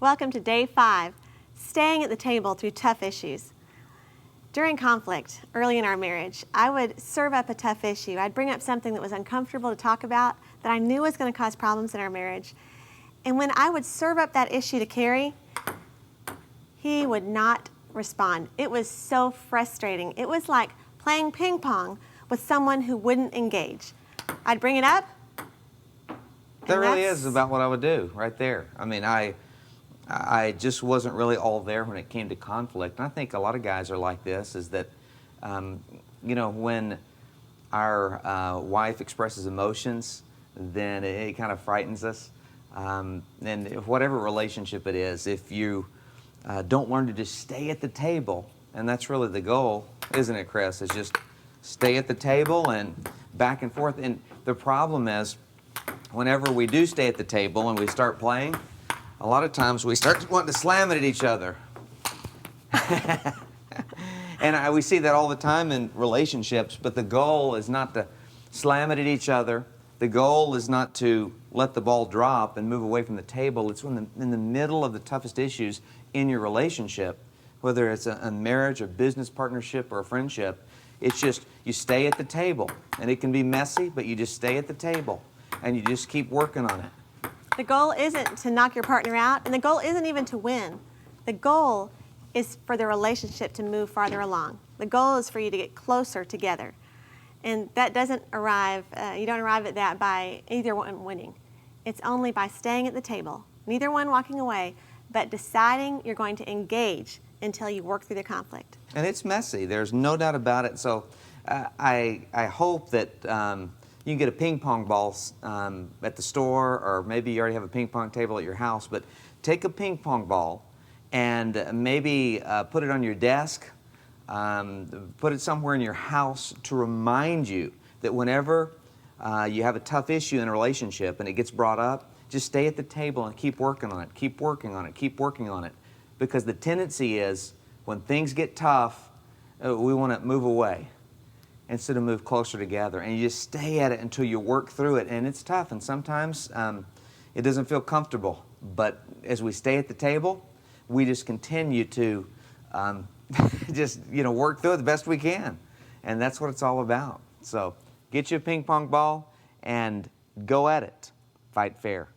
Welcome to day 5, staying at the table through tough issues. During conflict, early in our marriage, I would serve up a tough issue. I'd bring up something that was uncomfortable to talk about, that I knew was going to cause problems in our marriage. And when I would serve up that issue to Kerry, he would not respond. It was so frustrating. It was like playing ping pong with someone who wouldn't engage. I'd bring it up. That really is about what I would do right there. I mean, I just wasn't really all there when it came to conflict. And I think a lot of guys are like this, is that, you know, when our wife expresses emotions, then it kind of frightens us. And whatever relationship it is, if you don't learn to just stay at the table, and that's really the goal, isn't it, Chris? Is just stay at the table and back and forth. And the problem is, whenever we do stay at the table and we start playing, a lot of times we start wanting to slam it at each other. And we see that all the time in relationships, but the goal is not to slam it at each other. The goal is not to let the ball drop and move away from the table. It's when in the middle of the toughest issues in your relationship, whether it's a marriage, a business partnership, or a friendship, it's just you stay at the table. And it can be messy, but you just stay at the table and you just keep working on it. The goal isn't to knock your partner out, and the goal isn't even to win. The goal is for the relationship to move farther along. The goal is for you to get closer together. And that doesn't arrive, you don't arrive at that by either one winning. It's only by staying at the table, neither one walking away, but deciding you're going to engage until you work through the conflict. And it's messy, there's no doubt about it. So I hope that you can get a ping pong ball at the store, or maybe you already have a ping pong table at your house, but take a ping pong ball and maybe put it on your desk, put it somewhere in your house to remind you that whenever you have a tough issue in a relationship and it gets brought up, just stay at the table and keep working on it, keep working on it, keep working on it. Because the tendency is, when things get tough, we want to move away instead of move closer together. And you just stay at it until you work through it. And it's tough, and sometimes it doesn't feel comfortable. But as we stay at the table, we just continue to just, you know, work through it the best we can. And that's what it's all about. So get you a ping pong ball and go at it. Fight fair.